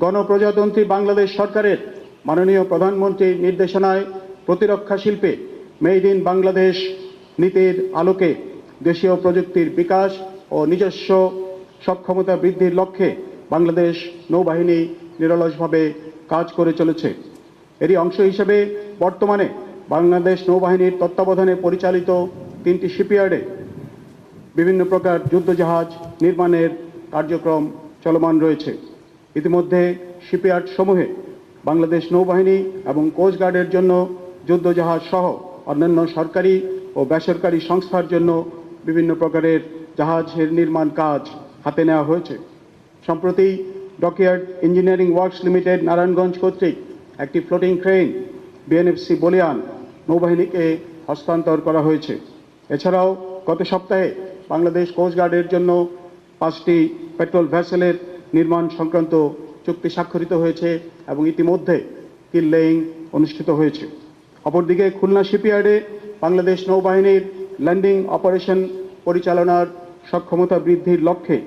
গণপ্রজাতন্ত্রী বাংলাদেশ সরকারের মাননীয় প্রধানমন্ত্রীর নির্দেশনায় প্রতিরক্ষা শিল্পে মেড ইন বাংলাদেশ নীতির আলোকে দেশীয় প্রযুক্তির বিকাশ ও নিজস্ব সক্ষমতা বৃদ্ধির লক্ষ্যে বাংলাদেশ নৌবাহিনী নিরলসভাবে কাজ করে চলেছে। এরই অংশ হিসেবে বর্তমানে বাংলাদেশ নৌবাহিনীর তত্ত্বাবধানে পরিচালিত 3টি শিপইয়ার্ডে বিভিন্ন প্রকার যুদ্ধজাহাজ নির্মাণের কার্যক্রম চলমান রয়েছে। ইতিমধ্যে শিপইয়ার্ড সমূহে বাংলাদেশ নৌবাহিনী এবং কোস্টগার্ডের জন্য যুদ্ধজাহাজ সহ অন্যান্য সরকারি ও বেসরকারি সংস্থার জন্য বিভিন্ন প্রকারের জাহাজের নির্মাণ কাজ হাতে নেওয়া হয়েছে। সম্প্রতি dockyard engineering works limited Narayanganj কর্তৃক একটি ফ্লোটিং ক্রেন বিএনএফসি বলিয়ান নৌবাহিনীকে হস্তান্তর করা হয়েছে। এছাড়াও গত সপ্তাহে বাংলাদেশ কোস্টগার্ডের জন্য 5টি পেট্রোল ভেসেলের নির্মাণ সংক্রান্ত চুক্তি স্বাক্ষরিত হয়েছে এবং ইতিমধ্যে কিল লেইং অনুষ্ঠিত হয়েছে। অপরদিকে খুলনা শিপইয়ার্ডে বাংলাদেশ নৌবাহিনীর ল্যান্ডিং অপারেশন পরিচালনার সক্ষমতা বৃদ্ধির লক্ষ্যে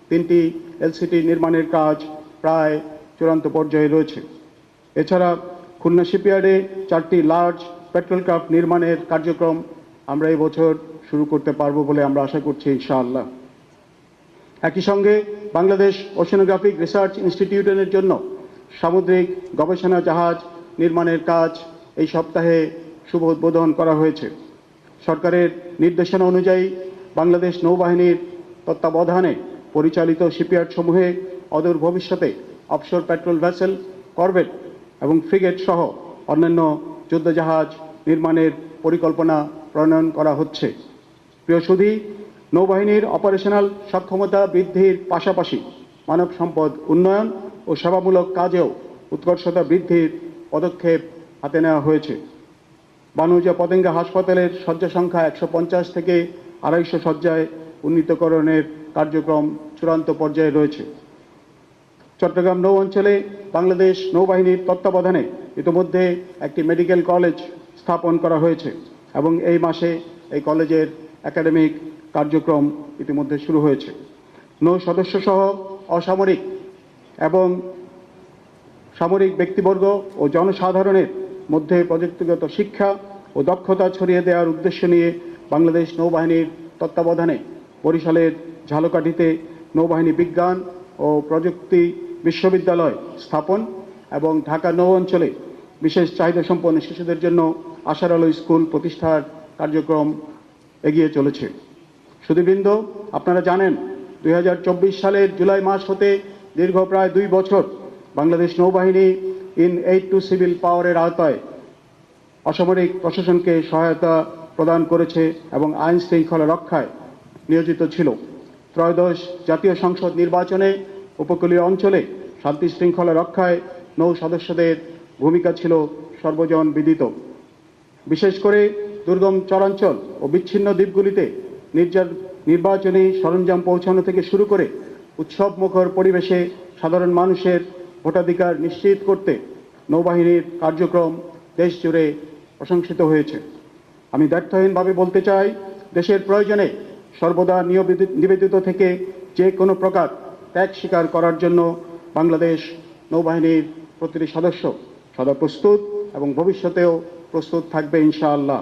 3টি এলসিটি নির্মাণের কাজ প্রায় চূড়ান্ত পর্যায়ে রয়েছে। এছাড়া খুলনা শিপইয়ার্ডে 4টি লার্জ পেট্রোল ক্রাফট নির্মাণের কার্যক্রম আমরা এই বছর শুরু করতে পারব বলে আমরা আশা করছি ইনশাআল্লাহ। একই সঙ্গে বাংলাদেশ ওশেনোগ্রাফিক রিসার্চ ইনস্টিটিউটের জন্য সামুদ্রিক গবেষণা জাহাজ নির্মাণের কাজ এই সপ্তাহে শুভ উদ্বোধন করা হয়েছে। সরকারের নির্দেশনা অনুযায়ী বাংলাদেশ নৌবাহিনীর তত্ত্বাবধানে পরিচালিত শিপইয়ার্ড সমূহে অদূর ভবিষ্যতে অফশোর পেট্রোল ভেসেল, করভেট এবং ফ্রিগেট সহ অন্যান্য যুদ্ধজাহাজ নির্মাণের পরিকল্পনা প্রণয়ন করা হচ্ছে। প্রিয় সুধী, নৌবাহিনীর অপারেশনাল সক্ষমতা বৃদ্ধির পাশাপাশি মানব সম্পদ উন্নয়ন ও সেবামূলক কাজেও উৎকর্ষতা বৃদ্ধির পদক্ষেপ হাতে নেওয়া হয়েছে। বানুজা পতেঙ্গা হাসপাতালের শয্যা সংখ্যা 150 থেকে 250 শয্যায় উন্নীতকরণের কার্যক্রম চূড়ান্ত পর্যায়ে রয়েছে। চট্টগ্রাম নৌ অঞ্চলে বাংলাদেশ নৌবাহিনীর তত্ত্বাবধানে ইতিমধ্যে একটি মেডিকেল কলেজ স্থাপন করা হয়েছে এবং এই মাসে এই কলেজের একাডেমিক কার্যক্রম ইতিমধ্যে শুরু হয়েছে। নৌ সদস্য সহ অসামরিক এবং সামরিক ব্যক্তিবর্গ ও জনসাধারণের মধ্যে প্রযুক্তিগত শিক্ষা ও দক্ষতা ছড়িয়ে দেওয়ার উদ্দেশ্য নিয়ে বাংলাদেশ নৌবাহিনীর তত্ত্বাবধানে বরিশালের ঝালকাঠিতে নৌবাহিনী বিজ্ঞান ও প্রযুক্তি বিশ্ববিদ্যালয় স্থাপন এবং ঢাকা নৌ অঞ্চলে বিশেষ চাহিদা সম্পন্ন শিশুদের জন্য আশার আলো স্কুল প্রতিষ্ঠার কার্যক্রম এগিয়ে চলেছে। সুধীবৃন্দ, আপনারা জানেন 2024 সালের জুলাই মাস হতে দীর্ঘ প্রায় 2 বছর বাংলাদেশ নৌবাহিনী ইন এইড টু সিভিল পাওয়ারের আওতায় অসামরিক প্রশাসনকে সহায়তা প্রদান করেছে এবং আইন শৃঙ্খলা রক্ষায় নিয়োজিত ছিল। ত্রয়োদশ জাতীয় সংসদ নির্বাচনে উপকূলীয় অঞ্চলে শান্তি শৃঙ্খলা রক্ষায় নৌ সদস্যদের ভূমিকা ছিল সর্বজন বিদিত। বিশেষ করে দুর্গম চরাঞ্চল ও বিচ্ছিন্ন দ্বীপগুলিতে নির্বাচনী সরঞ্জাম পৌঁছানো থেকে শুরু করে উৎসব মুখর পরিবেশে সাধারণ মানুষের ভোটাধিকার নিশ্চিত করতে নৌবাহিনীর কার্যক্রম দেশ জুড়ে প্রশংসিত হয়েছে। আমি দ্ব্যর্থহীনভাবে বলতে চাই, দেশের প্রয়োজনে সর্বদা নিবেদিত থেকে যে কোনো প্রকার ত্যাগ স্বীকার করার জন্য বাংলাদেশ নৌবাহিনীর প্রতিটি সদস্য সদা প্রস্তুত এবং ভবিষ্যতেও প্রস্তুত থাকবে ইনশাআল্লাহ।